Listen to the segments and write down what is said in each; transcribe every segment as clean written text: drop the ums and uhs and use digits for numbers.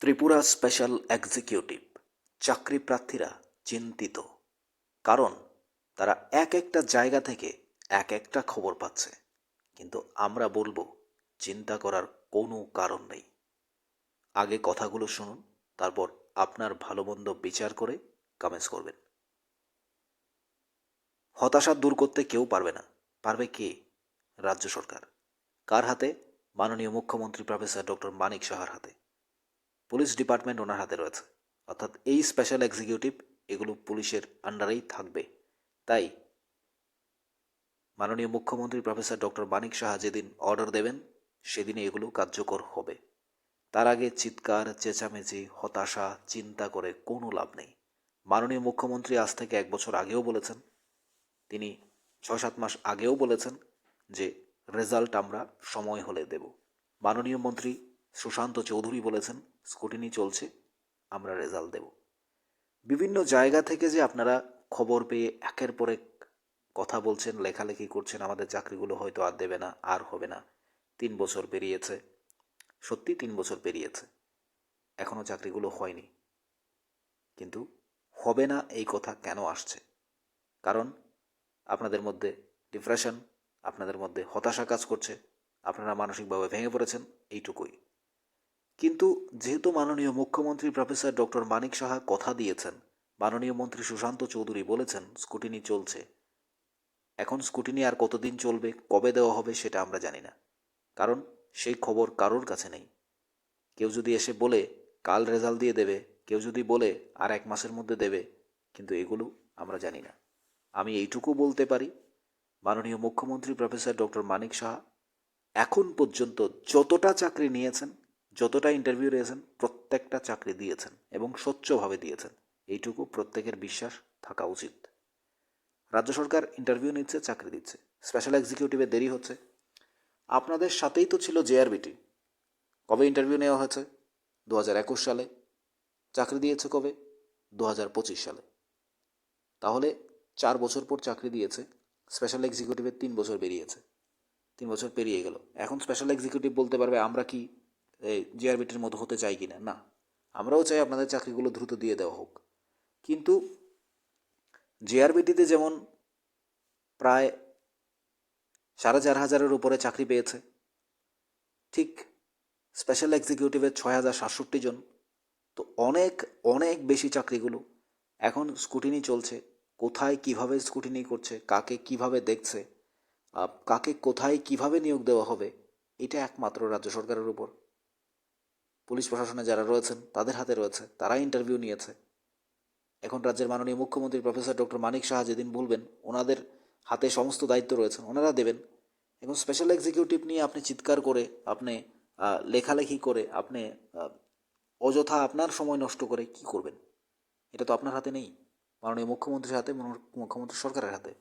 Tripura special executive চাকরি প্রার্থীরা চিন্তিত। কারণ তারা এক একটা জায়গা থেকে এক একটা খবর পাচ্ছে, কিন্তু আমরা বলবো চিন্তা করার কোনো কারণ নেই। আগে কথাগুলো শুনুন, তারপর আপনার ভালো মন্দ বিচার করে কমেন্টস করবেন। হতাশা দূর করতে কেউ পারবে না। পারবে কে? রাজ্য সরকার। কার হাতে? মাননীয় মুখ্যমন্ত্রী প্রফেসর ডক্টর মানিক সাহার হাতে। পুলিশ ডিপার্টমেন্ট ওনার হাতে রয়েছে, অর্থাৎ এই স্পেশাল এক্সিকিউটিভ এগুলো পুলিশের আন্ডারেই থাকবে। তাই মাননীয় মুখ্যমন্ত্রী প্রফেসর ডক্টর মানিক সাহা যেদিন অর্ডার দেবেন সেদিনে এগুলো কার্যকর হবে। তার আগে চিৎকার চেঁচামেচি হতাশা চিন্তা করে কোনো লাভ নেই। মাননীয় মুখ্যমন্ত্রী আজ থেকে 1 বছর আগেও বলেছেন, তিনি 6-7 মাস আগেও বলেছেন যে রেজাল্ট আমরা সময় হলে দেব। মাননীয় মন্ত্রী সুশান্ত চৌধুরী বলেছেন স্কুটিনি চলছে, আমরা রেজাল্ট দেব। বিভিন্ন জায়গা থেকে যে আপনারা খবর পেয়ে একের পর এক কথা বলছেন, লেখালেখি করছেন, আমাদের চাকরিগুলো হয়তো আর দেবে না, আর হবে না। 3 বছর পেরিয়েছে, সত্যি 3 বছর পেরিয়েছে, এখনও চাকরিগুলো হয়নি। কিন্তু হবে না এই কথা কেন আসছে? কারণ আপনাদের মধ্যে ডিপ্রেশন, আপনাদের মধ্যে হতাশা কাজ করছে, আপনারা মানসিকভাবে ভেঙে পড়েছেন, এইটুকুই। কিন্তু যেহেতু মাননীয় মুখ্যমন্ত্রী প্রফেসর ডক্টর মানিক সাহা কথা দিয়েছেন, মাননীয় মন্ত্রী সুশান্ত চৌধুরী বলেছেন স্কুটিনি চলছে, এখন স্কুটিনি আর কতদিন চলবে, কবে দেওয়া হবে সেটা আমরা জানি না। কারণ সেই খবর কারোর কাছে নেই। কেউ যদি এসে বলে কাল রেজাল্ট দিয়ে দেবে, কেউ যদি বলে আর 1 মাসের মধ্যে দেবে, কিন্তু এগুলো আমরা জানি না। আমি এইটুকু বলতে পারি, মাননীয় মুখ্যমন্ত্রী প্রফেসর ডক্টর মানিক সাহা এখন পর্যন্ত যতটা চাকরি নিয়েছেন, যতটা ইন্টারভিউ দিয়েছেন, প্রত্যেকটা চাকরি দিয়েছেন এবং স্বচ্ছভাবে দিয়েছেন। এইটুকু প্রত্যেকের বিশ্বাস থাকা উচিত। রাজ্য সরকার ইন্টারভিউ নিচ্ছে, চাকরি দিচ্ছে, স্পেশাল এক্সিকিউটিভে দেরি হচ্ছে। আপনাদের সাথেই তো ছিল জেআরবিটি। কবে ইন্টারভিউ নেওয়া হয়েছে? 2021 সালে। চাকরি দিয়েছে কবে? 2025 সালে। তাহলে 4 বছর পর চাকরি দিয়েছে। স্পেশাল এক্সিকিউটিভের 3 বছর বেরিয়েছে, 3 বছর পেরিয়ে গেল। এখন স্পেশাল এক্সিকিউটিভ বলতে পারবে আমরা কি জিআরবিটির মতো হতে চাই কি না? না, আমরাও চাই আপনাদের চাকরিগুলো দ্রুত দিয়ে দেওয়া হোক। কিন্তু জিআরবিটিতে যেমন প্রায় 4,500-এর উপরে চাকরি পেয়েছে, ঠিক স্পেশাল এক্সিকিউটিভের 6,067 জন। তো অনেক অনেক বেশি চাকরিগুলো এখন স্কুটিনি চলছে। কোথায় কিভাবে স্কুটিনি করছে, কাকে কিভাবে দেখছে, কাকে কোথায় কিভাবে নিয়োগ দেওয়া হবে, এটা একমাত্র রাজ্য সরকারের উপর। পুলিশ প্রশাসনে যারা রয়েছেন তাদের হাতে রয়েছে, তারা ইন্টারভিউ নিয়েছে। এখন রাজ্যের মাননীয় মুখ্যমন্ত্রী প্রফেসর ডক্টর মানিক সাহা যেদিন বলবেন, ওনাদের হাতে সমস্ত দায়িত্ব রয়েছে, ওনারা দেবেন। এখন স্পেশাল এক্সিকিউটিভ নিয়ে আপনি চিৎকার করে, আপনি লেখালেখি করে, আপনি অযথা আপনার সময় নষ্ট করে কি করবেন? এটা তো আপনার হাতে নেই, মাননীয় মুখ্যমন্ত্রীর হাতে, মুখ্যমন্ত্রী সরকারের হাতে।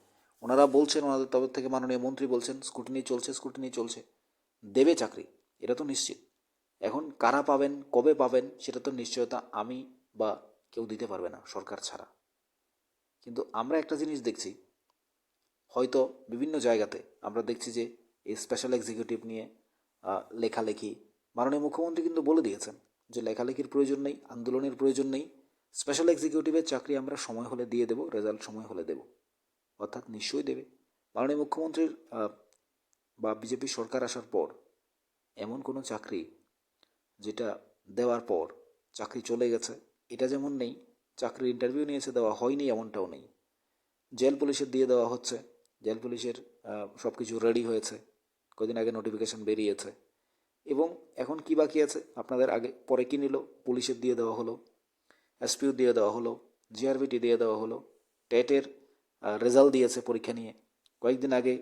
ওনারা বলছেন, ওনাদের তরফ থেকে মাননীয় মন্ত্রী বলছেন স্কুটিনি চলছে, স্কুটিনি চলছে, দেবে চাকরি, এটা তো নিশ্চিত। এখন কারা পাবেন, কবে পাবেন, সেটা তো নিশ্চয়তা আমি বা কেউ দিতে পারবে না সরকার ছাড়া। কিন্তু আমরা একটা জিনিস দেখছি, হয়তো বিভিন্ন জায়গাতে আমরা দেখছি যে এই স্পেশাল এক্সিকিউটিভ নিয়ে লেখালেখি, মাননীয় মুখ্যমন্ত্রী কিন্তু বলে দিয়েছেন যে লেখালেখির প্রয়োজন নেই, আন্দোলনের প্রয়োজন নেই, স্পেশাল এক্সিকিউটিভের চাকরি আমরা সময় হলে দিয়ে দেব, রেজাল্ট সময় হলে দেব। অর্থাৎ নিশ্চয়ই দেবে। মাননীয় মুখ্যমন্ত্রীর বা বিজেপি সরকার আসার পর এমন কোনো চাকরি যেটা দেওয়ার পর চাকরি চলে গেছে এটা যেমন নেই, চাকরির ইন্টারভিউ নিয়েছে দেওয়া হয়নি এমনটাও নেই। জেল পুলিশের দিয়ে দেওয়া হচ্ছে, জেল পুলিশের সব কিছু রেডি হয়েছে, কদিন আগে নোটিফিকেশন বেরিয়েছে। এবং এখন কি বাকি আছে? আপনাদের আগে পরে কি নিল? পুলিশের দিয়ে দেওয়া হলো, এসপিউ দিয়ে দেওয়া হলো, জিআরবিটি দিয়ে দেওয়া হলো, টেটের রেজাল্ট দিয়েছে পরীক্ষা নিয়ে, কয়েকদিন আগে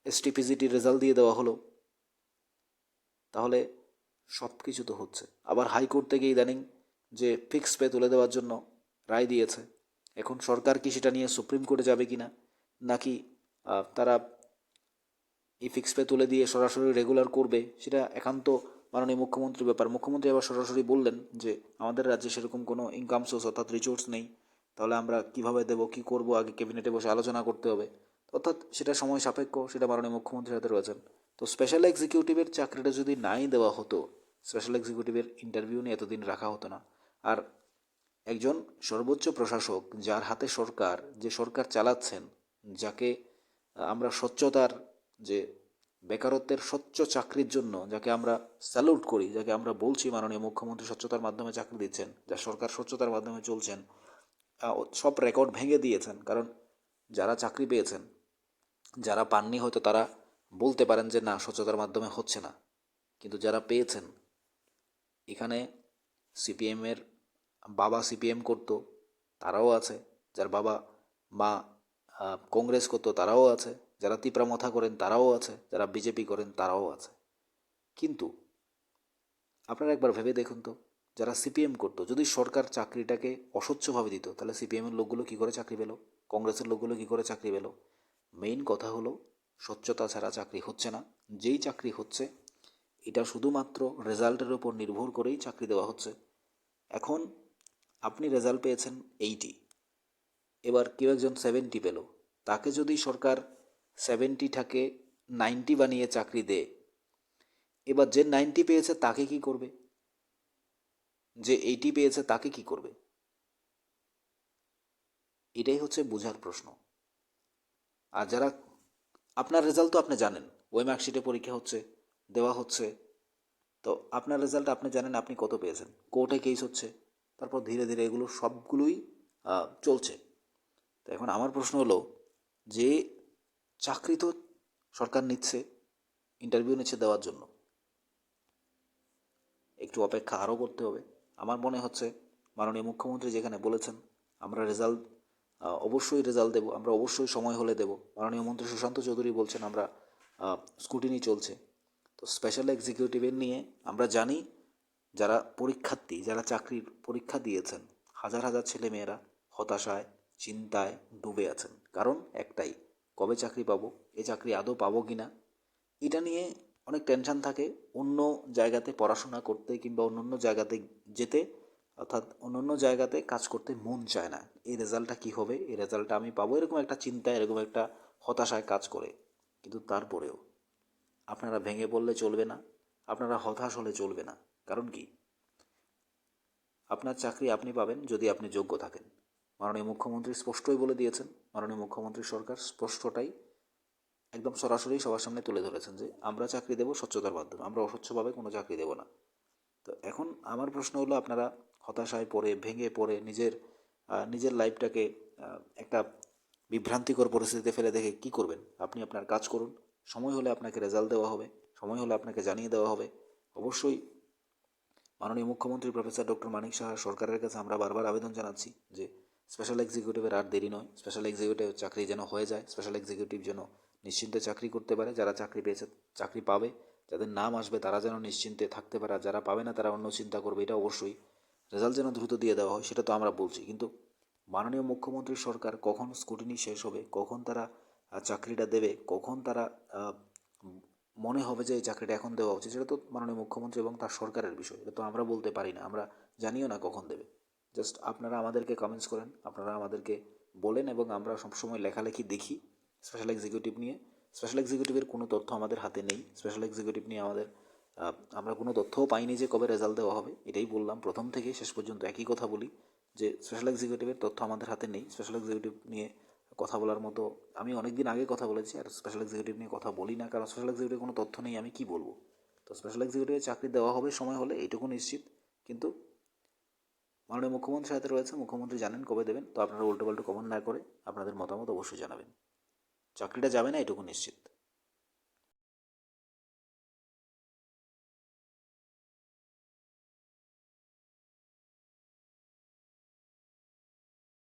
এসটিপিজিটির রেজাল্ট দিয়ে দেওয়া হলো। তাহলে সব কিছু তো হচ্ছে। আবার হাইকোর্ট থেকে ইদানিং যে ফিক্স পে তুলে দেওয়ার জন্য রায় দিয়েছে, এখন সরকার কি সেটা নিয়ে সুপ্রিম কোর্টে যাবে কি না, নাকি তারা এই ফিক্স পে তুলে দিয়ে সরাসরি রেগুলার করবে, সেটা একান্ত মাননীয় মুখ্যমন্ত্রীর ব্যাপার। মুখ্যমন্ত্রী আবার সরাসরি বললেন যে আমাদের রাজ্যে সেরকম কোনো ইনকাম সোর্স অর্থাৎ রিসোর্স নেই, তাহলে আমরা কিভাবে দেবো, কী করবো, আগে ক্যাবিনেটে বসে আলোচনা করতে হবে। অর্থাৎ সেটা সময় সাপেক্ষ, সেটা মাননীয় মুখ্যমন্ত্রীর হাতে রয়েছেন। তো স্পেশাল এক্সিকিউটিভের চাকরিটা যদি নাই দেওয়া হতো, স্পেশাল এক্সিকিউটিভের ইন্টারভিউ নিয়ে এতদিন রাখা হতো না। আর একজন সর্বোচ্চ প্রশাসক, যার হাতে সরকার, যে সরকার চালাচ্ছেন, যাকে আমরা স্বচ্ছতার, যে বেকারত্বের স্বচ্ছ চাকরির জন্য যাকে আমরা স্যালুট করি, যাকে আমরা বলছি মাননীয় মুখ্যমন্ত্রী স্বচ্ছতার মাধ্যমে চাকরি দিচ্ছেন, যা সরকার স্বচ্ছতার মাধ্যমে চলছেন, সব রেকর্ড ভেঙে দিয়েছেন। কারণ যারা চাকরি পেয়েছেন, যারা পাননি হয়তো তারা বলতে পারেন যে না, স্বচ্ছতার মাধ্যমে হচ্ছে না, কিন্তু যারা পেয়েছেন, এখানে সিপিএমের বাবা সিপিএম করতো, তারাও আছে। যার বাবা মা কংগ্রেস করতো, তারাও আছে। যারা তিপ্রামথা করেন তারাও আছে। যারা বিজেপি করেন তারাও আছে। কিন্তু আপনারা একবার ভেবে দেখুন তো, যারা সিপিএম করতো, যদি সরকার চাকরিটাকে অস্বচ্ছভাবে দিত, তাহলে সিপিএমের লোকগুলো কী করে চাকরি পেল? কংগ্রেসের লোকগুলো কী করে চাকরি পেল? মেইন কথা হলো, স্বচ্ছতা ছাড়া চাকরি হচ্ছে না। যেই চাকরি হচ্ছে, এটা শুধুমাত্র রেজাল্টের উপর নির্ভর করেই চাকরি দেওয়া হচ্ছে। এখন আপনি রেজাল্ট পেয়েছেন 80, এবার কেউ একজন 70 পেল, তাকে যদি সরকার 70টাকে 90 বানিয়ে চাকরি দেয়, এবার যে 90 পেয়েছে তাকে কি করবে? যে 80 পেয়েছে তাকে কি করবে? এটাই হচ্ছে বোঝার প্রশ্ন। আর যারা, আপনার রেজাল্ট তো আপনি জানেন, ওই মার্কশিটে পরীক্ষা হচ্ছে, দেওয়া হচ্ছে, তো আপনার রেজাল্ট আপনি জানেন আপনি কত পেয়েছেন, কোর্টে কেস হচ্ছে, তারপর ধীরে ধীরে এগুলো সবগুলোই চলছে। তো এখন আমার প্রশ্ন হলো, যে চাকরি তো সরকার নিচ্ছে, ইন্টারভিউ নিচ্ছে দেওয়ার জন্য, একটু অপেক্ষা আরও করতে হবে। আমার মনে হচ্ছে মাননীয় মুখ্যমন্ত্রী যেখানে বলেছেন আমরা রেজাল্ট, অবশ্যই রেজাল্ট দেবো, আমরা অবশ্যই সময় হলে দেব। মাননীয় মন্ত্রী সুশান্ত চৌধুরী বলছেন আমরা স্কুটিনি চলছে। তো স্পেশাল এক্সিকিউটিভের নিয়ে আমরা জানি, যারা পরীক্ষার্থী, যারা চাকরির পরীক্ষা দিয়েছেন, হাজার হাজার ছেলেমেয়েরা হতাশায়, চিন্তায় ডুবে আছেন। কারণ একটাই, কবে চাকরি পাবো, এ চাকরি আদৌ পাবো কি না, এটা নিয়ে অনেক টেনশন থাকে। অন্য জায়গাতে পড়াশোনা করতে কিংবা অন্য জায়গাতে যেতে, অর্থাৎ অন্য জায়গাতে কাজ করতে মন চায় না। এই রেজাল্টটা কী হবে, এই রেজাল্টটা আমি পাবো, এরকম একটা চিন্তা, এরকম একটা হতাশায় কাজ করে। কিন্তু তারপরেও আপনারা ভেঙে পড়লে চলবে না, আপনারা হতাশ হলে চলবে না। কারণ কি, আপনার চাকরি আপনি পাবেন যদি আপনি যোগ্য থাকেন। মাননীয় মুখ্যমন্ত্রী স্পষ্টই বলে দিয়েছেন, মাননীয় মুখ্যমন্ত্রী সরকার স্পষ্টটাই একদম সরাসরি সবার সামনে তুলে ধরেছেন যে আমরা চাকরি দেবো স্বচ্ছতার মাধ্যমে, আমরা অস্বচ্ছভাবে কোনো চাকরি দেবো না। তো এখন আমার প্রশ্ন হলো, আপনারা হতাশায় পড়ে, ভেঙে পড়ে, নিজের লাইফটাকে একটা বিভ্রান্তিকর পরিস্থিতিতে ফেলে দেখে কি করবেন? আপনি আপনার কাজ করুন, সময় হলে আপনাকে রেজাল্ট দেওয়া হবে, সময় হলে আপনাকে জানিয়ে দেওয়া হবে। অবশ্যই মাননীয় মুখ্যমন্ত্রী প্রফেসর ডক্টর মানিক সাহা সরকারের কাছে আমরা বারবার আবেদন জানাচ্ছি যে স্পেশাল এক্সিকিউটিভের আর দেরি নয়, স্পেশাল এক্সিকিউটিভ চাকরি যেন হয়ে যায়, স্পেশাল এক্সিকিউটিভ যেন নিশ্চিন্তে চাকরি করতে পারে, যারা চাকরি পেয়েছে চাকরি পাবে, যাদের নাম আসবে তারা যেন নিশ্চিন্তে থাকতে পারে, আর যারা পাবে না তারা অন্য চিন্তা করবে। এটা অবশ্যই, রেজাল্ট যেন দ্রুত দিয়ে দেওয়া হয় সেটা তো আমরা বলছি, কিন্তু মাননীয় মুখ্যমন্ত্রী সরকার কখন স্কুটিনি শেষ হবে, কখন তারা চাকরিটা দেবে, কখন তারা মনে হবে যে এই চাকরিটা এখন দেওয়া উচিত, সেটা তো মাননীয় মুখ্যমন্ত্রী এবং তার সরকারের বিষয়। এটা তো আমরা বলতে পারি না, আমরা জানিও না কখন দেবে। জাস্ট আপনারা আমাদেরকে কমেন্টস করেন, আপনারা আমাদেরকে বলেন, এবং আমরা সবসময় লেখালেখি দেখি স্পেশাল এক্সিকিউটিভ নিয়ে। স্পেশাল এক্সিকিউটিভের কোনো তথ্য আমাদের হাতে নেই। স্পেশাল এক্সিকিউটিভ নিয়ে আমরা কোনো তথ্যও পাইনি যে কবে রেজাল্ট দেওয়া হবে। এটাই বললাম, প্রথম থেকে শেষ পর্যন্ত একই কথা বলি যে স্পেশাল এক্সিকিউটিভের তথ্য আমাদের হাতে নেই। স্পেশাল এক্সিকিউটিভ নিয়ে কথা বলার মতো আমি অনেক দিন আগে কথা বলেছি, আর স্পেশাল এক্সিকিউটিভ নিয়ে কথা বলি না, কারণ স্পেশাল এক্সিকিউটিভ কোনো তথ্য নেই, আমি কি বলবো। তো স্পেশাল এক্সিকিউটিভের চাকরি দেওয়া হবে সময় হলে, এইটুকু নিশ্চিত। কিন্তু মাননীয় মুখ্যমন্ত্রীর সাথে রয়েছে, মুখ্যমন্ত্রী জানেন কবে দেবেন। তো আপনারা উল্টোপাল্টো কমেন্ট না করে আপনাদের মতামত অবশ্যই জানাবেন। চাকরিটা যাবে না, এটুকু নিশ্চিত।